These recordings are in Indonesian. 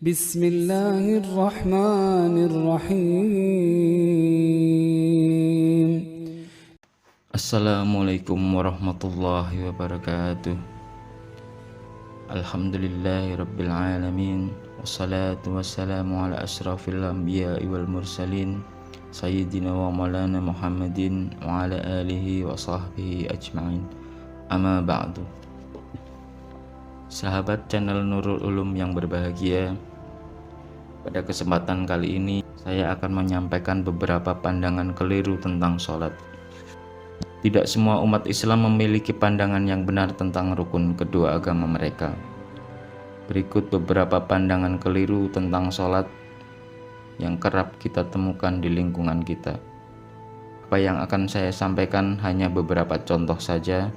بسم الله الرحمن الرحيم. Assalamualaikum warahmatullahi wabarakatuh. Alhamdulillahi rabbil alamin. Wassalatu wassalamu ala asrafil anbiya'i wal mursalin Sayyidina wa maulana Muhammadin wa ala alihi wa sahbihi ajma'in. Amma ba'du. Sahabat channel Nurul Ulum yang berbahagia, pada kesempatan kali ini saya akan menyampaikan beberapa pandangan keliru tentang sholat. Tidak semua umat Islam memiliki pandangan yang benar tentang rukun kedua agama mereka. Berikut beberapa pandangan keliru tentang sholat yang kerap kita temukan di lingkungan kita. Apa yang akan saya sampaikan hanya beberapa contoh saja,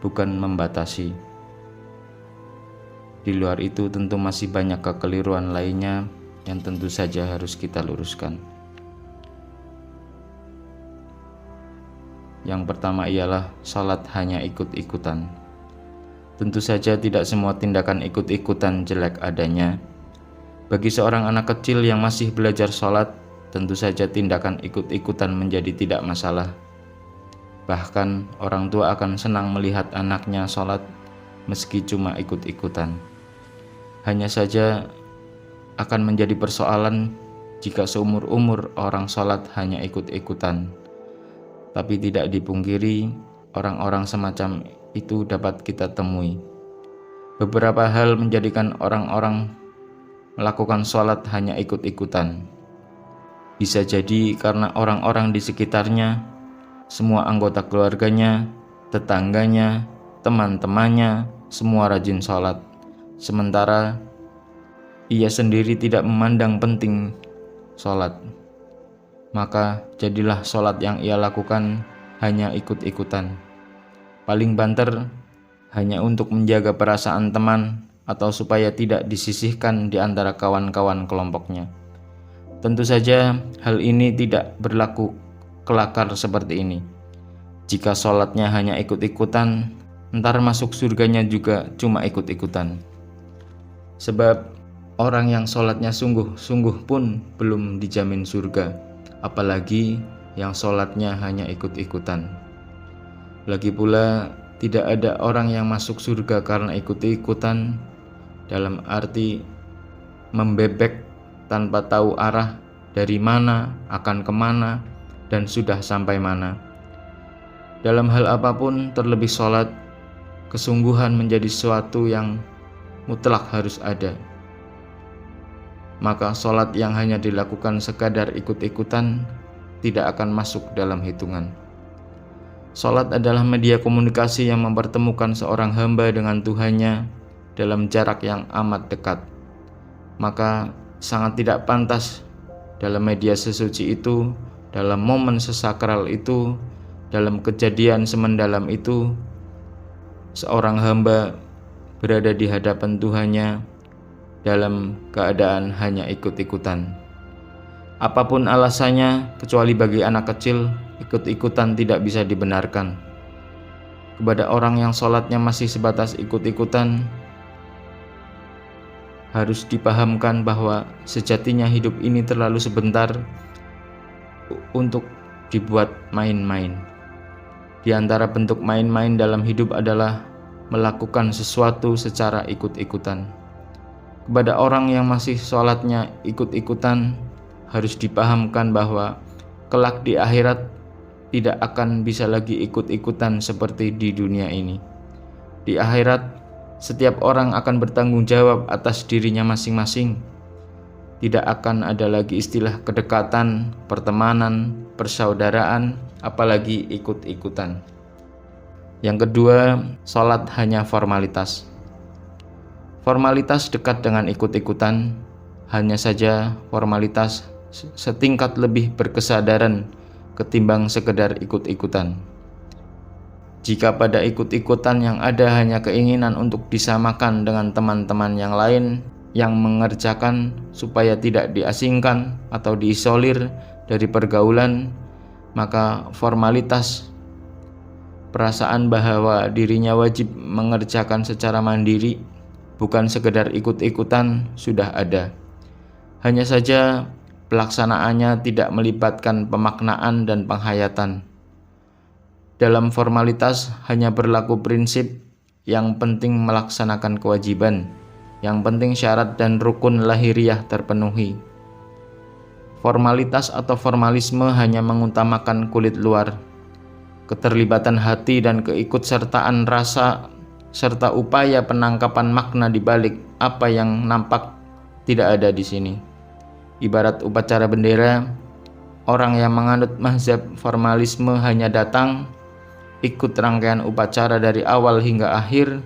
bukan membatasi. Di luar itu tentu masih banyak kekeliruan lainnya yang tentu saja harus kita luruskan. Yang pertama ialah salat hanya ikut-ikutan. Tentu saja tidak semua tindakan ikut-ikutan jelek adanya. Bagi seorang anak kecil yang masih belajar salat, tentu saja tindakan ikut-ikutan menjadi tidak masalah. Bahkan orang tua akan senang melihat anaknya salat meski cuma ikut-ikutan. Hanya saja akan menjadi persoalan jika seumur-umur orang salat hanya ikut-ikutan. Tapi tidak dipungkiri, orang-orang semacam itu dapat kita temui. Beberapa hal menjadikan orang-orang melakukan sholat hanya ikut-ikutan. Bisa jadi karena orang-orang di sekitarnya, semua anggota keluarganya, tetangganya, teman-temannya, semua rajin sholat. Sementara ia sendiri tidak memandang penting sholat. Maka jadilah sholat yang ia lakukan hanya ikut-ikutan. Paling banter hanya untuk menjaga perasaan teman atau supaya tidak disisihkan di antara kawan-kawan kelompoknya. Tentu saja hal ini tidak berlaku kelakar seperti ini. Jika sholatnya hanya ikut-ikutan, ntar masuk surganya juga cuma ikut-ikutan. Sebab orang yang sholatnya sungguh-sungguh pun belum dijamin surga, apalagi yang sholatnya hanya ikut-ikutan. Lagi pula tidak ada orang yang masuk surga karena ikut-ikutan, dalam arti membebek tanpa tahu arah dari mana, akan kemana, dan sudah sampai mana. Dalam hal apapun, terlebih sholat, kesungguhan menjadi sesuatu yang mutlak harus ada. Maka sholat yang hanya dilakukan sekadar ikut-ikutan tidak akan masuk dalam hitungan. Sholat adalah media komunikasi yang mempertemukan seorang hamba dengan Tuhannya dalam jarak yang amat dekat. Maka sangat tidak pantas dalam media sesuci itu, dalam momen sesakral itu, dalam kejadian semendalam itu, seorang hamba berada di hadapan Tuhannya dalam keadaan hanya ikut-ikutan. Apapun alasannya, kecuali bagi anak kecil, ikut-ikutan tidak bisa dibenarkan. Kepada orang yang sholatnya masih sebatas ikut-ikutan, harus dipahamkan bahwa sejatinya hidup ini terlalu sebentar untuk dibuat main-main. Di antara bentuk main-main dalam hidup adalah melakukan sesuatu secara ikut-ikutan. Kepada orang yang masih sholatnya ikut-ikutan, harus dipahamkan bahwa kelak di akhirat tidak akan bisa lagi ikut-ikutan seperti di dunia ini. Di akhirat, setiap orang akan bertanggung jawab atas dirinya masing-masing. Tidak akan ada lagi istilah kedekatan, pertemanan, persaudaraan, apalagi ikut-ikutan. Yang kedua, sholat hanya formalitas. Formalitas dekat dengan ikut-ikutan, hanya saja formalitas setingkat lebih berkesadaran ketimbang sekedar ikut-ikutan. Jika pada ikut-ikutan yang ada hanya keinginan untuk disamakan dengan teman-teman yang lain yang mengerjakan supaya tidak diasingkan atau diisolir dari pergaulan, maka formalitas perasaan bahwa dirinya wajib mengerjakan secara mandiri bukan sekedar ikut-ikutan, sudah ada. Hanya saja pelaksanaannya tidak melibatkan pemaknaan dan penghayatan. Dalam formalitas hanya berlaku prinsip, yang penting melaksanakan kewajiban, yang penting syarat dan rukun lahiriah terpenuhi. Formalitas atau formalisme hanya mengutamakan kulit luar. Keterlibatan hati dan keikutsertaan rasa serta upaya penangkapan makna di balik apa yang nampak tidak ada di sini. Ibarat upacara bendera, orang yang menganut mazhab formalisme hanya datang, ikut rangkaian upacara dari awal hingga akhir,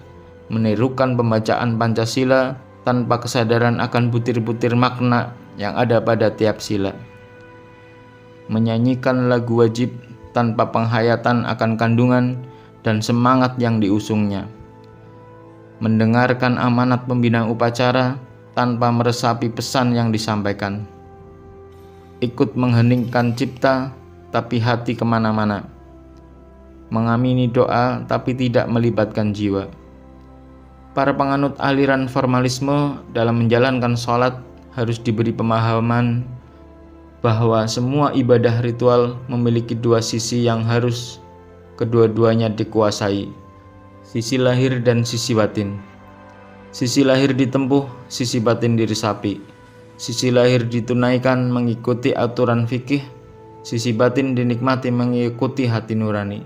menirukan pembacaan Pancasila tanpa kesadaran akan butir-butir makna yang ada pada tiap sila. Menyanyikan lagu wajib tanpa penghayatan akan kandungan dan semangat yang diusungnya. Mendengarkan amanat pembina upacara tanpa meresapi pesan yang disampaikan. Ikut mengheningkan cipta tapi hati kemana-mana. Mengamini doa tapi tidak melibatkan jiwa. Para penganut aliran formalisme dalam menjalankan sholat harus diberi pemahaman bahwa semua ibadah ritual memiliki dua sisi yang harus kedua-duanya dikuasai, sisi lahir dan sisi batin. Sisi lahir ditempuh, sisi batin diresapi. Sisi lahir ditunaikan mengikuti aturan fikih, sisi batin dinikmati mengikuti hati nurani.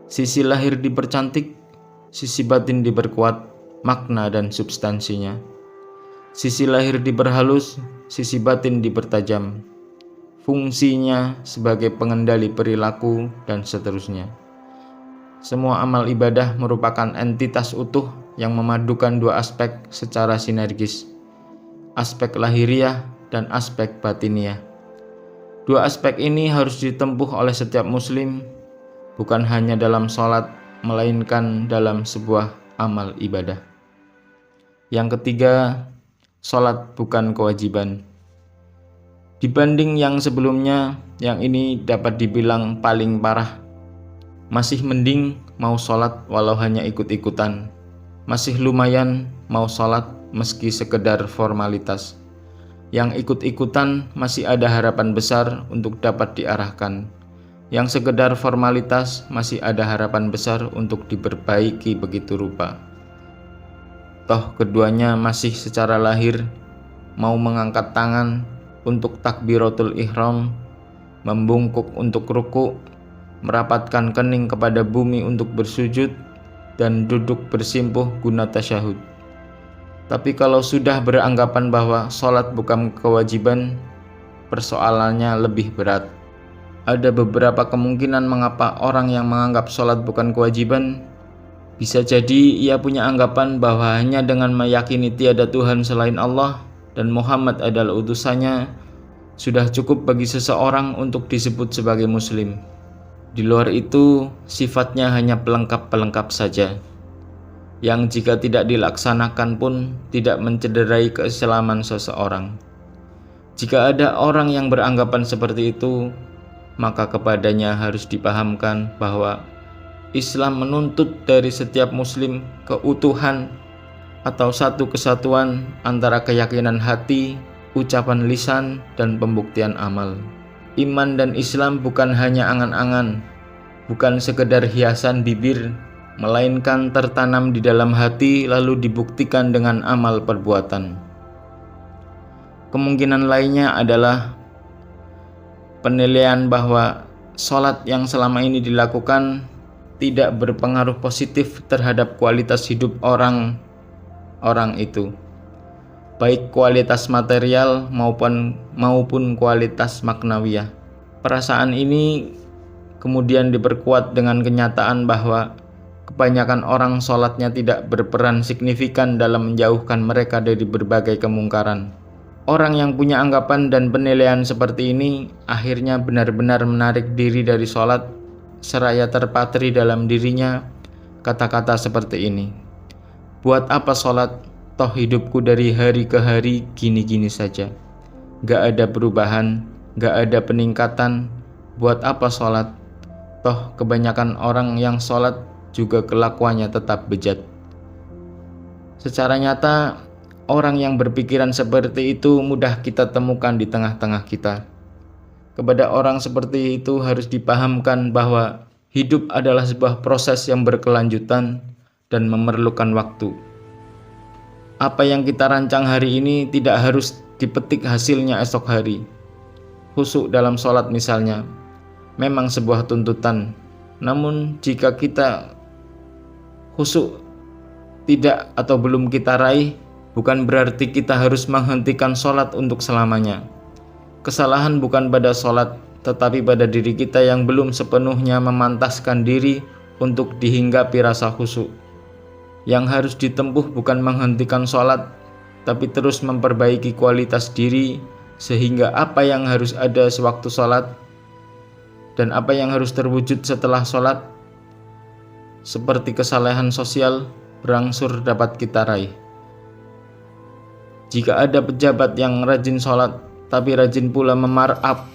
Sisi lahir dipercantik, sisi batin diperkuat makna dan substansinya. Sisi lahir diperhalus, sisi batin dipertajam. Fungsinya sebagai pengendali perilaku dan seterusnya. Semua amal ibadah merupakan entitas utuh yang memadukan dua aspek secara sinergis, aspek lahiriah dan aspek batiniah. Dua aspek ini harus ditempuh oleh setiap muslim, bukan hanya dalam sholat, melainkan dalam sebuah amal ibadah. Yang ketiga, sholat bukan kewajiban. Dibanding yang sebelumnya, yang ini dapat dibilang paling parah. Masih mending mau sholat walau hanya ikut-ikutan. Masih lumayan mau sholat meski sekedar formalitas. Yang ikut-ikutan masih ada harapan besar untuk dapat diarahkan. Yang sekedar formalitas masih ada harapan besar untuk diperbaiki begitu rupa. Toh keduanya masih secara lahir mau mengangkat tangan untuk takbiratul ihram, membungkuk untuk ruku', merapatkan kening kepada bumi untuk bersujud, dan duduk bersimpuh guna tasyahud. Tapi kalau sudah beranggapan bahwa sholat bukan kewajiban, persoalannya lebih berat. Ada beberapa kemungkinan mengapa orang yang menganggap sholat bukan kewajiban. Bisa jadi ia punya anggapan bahwa hanya dengan meyakini tiada Tuhan selain Allah dan Muhammad adalah utusannya, sudah cukup bagi seseorang untuk disebut sebagai muslim. Di luar itu, sifatnya hanya pelengkap-pelengkap saja, yang jika tidak dilaksanakan pun tidak mencederai keislaman seseorang. Jika ada orang yang beranggapan seperti itu, maka kepadanya harus dipahamkan bahwa Islam menuntut dari setiap muslim keutuhan atau satu kesatuan antara keyakinan hati, ucapan lisan, dan pembuktian amal. Iman dan Islam bukan hanya angan-angan, bukan sekedar hiasan bibir, melainkan tertanam di dalam hati lalu dibuktikan dengan amal perbuatan. Kemungkinan lainnya adalah penilaian bahwa sholat yang selama ini dilakukan tidak berpengaruh positif terhadap kualitas hidup orang itu, baik kualitas material maupun kualitas maknawiyah. Perasaan ini kemudian diperkuat dengan kenyataan bahwa kebanyakan orang sholatnya tidak berperan signifikan dalam menjauhkan mereka dari berbagai kemungkaran. Orang yang punya anggapan dan penilaian seperti ini akhirnya benar-benar menarik diri dari sholat, seraya terpatri dalam dirinya kata-kata seperti ini: buat apa sholat, toh hidupku dari hari ke hari gini-gini saja, gak ada perubahan, gak ada peningkatan. Buat apa sholat, toh kebanyakan orang yang sholat juga kelakuannya tetap bejat. Secara nyata, orang yang berpikiran seperti itu mudah kita temukan di tengah-tengah kita. Kepada orang seperti itu harus dipahamkan bahwa hidup adalah sebuah proses yang berkelanjutan dan memerlukan waktu. Apa yang kita rancang hari ini tidak harus dipetik hasilnya esok hari. Khusyuk dalam sholat misalnya, memang sebuah tuntutan. Namun jika kita khusyuk tidak atau belum kita raih, bukan berarti kita harus menghentikan sholat untuk selamanya. Kesalahan bukan pada sholat, tetapi pada diri kita yang belum sepenuhnya memantaskan diri untuk dihinggapi rasa khusyuk. Yang harus ditempuh bukan menghentikan sholat, tapi terus memperbaiki kualitas diri, sehingga apa yang harus ada sewaktu sholat dan apa yang harus terwujud setelah sholat, seperti kesalehan sosial, berangsur dapat kita raih. Jika ada pejabat yang rajin sholat, tapi rajin pula memarkup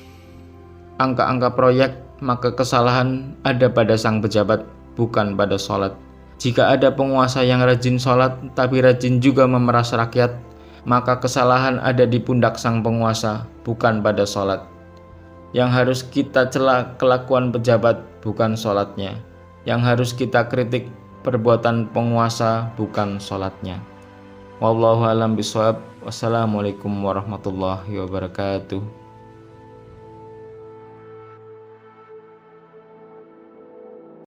angka-angka proyek, maka kesalahan ada pada sang pejabat, bukan pada sholat. Jika ada penguasa yang rajin sholat, tapi rajin juga memeras rakyat, maka kesalahan ada di pundak sang penguasa, bukan pada sholat. Yang harus kita cela kelakuan pejabat, bukan sholatnya. Yang harus kita kritik perbuatan penguasa, bukan sholatnya. Wallahu a'lam bishawab. Wassalamualaikum warahmatullahi wabarakatuh.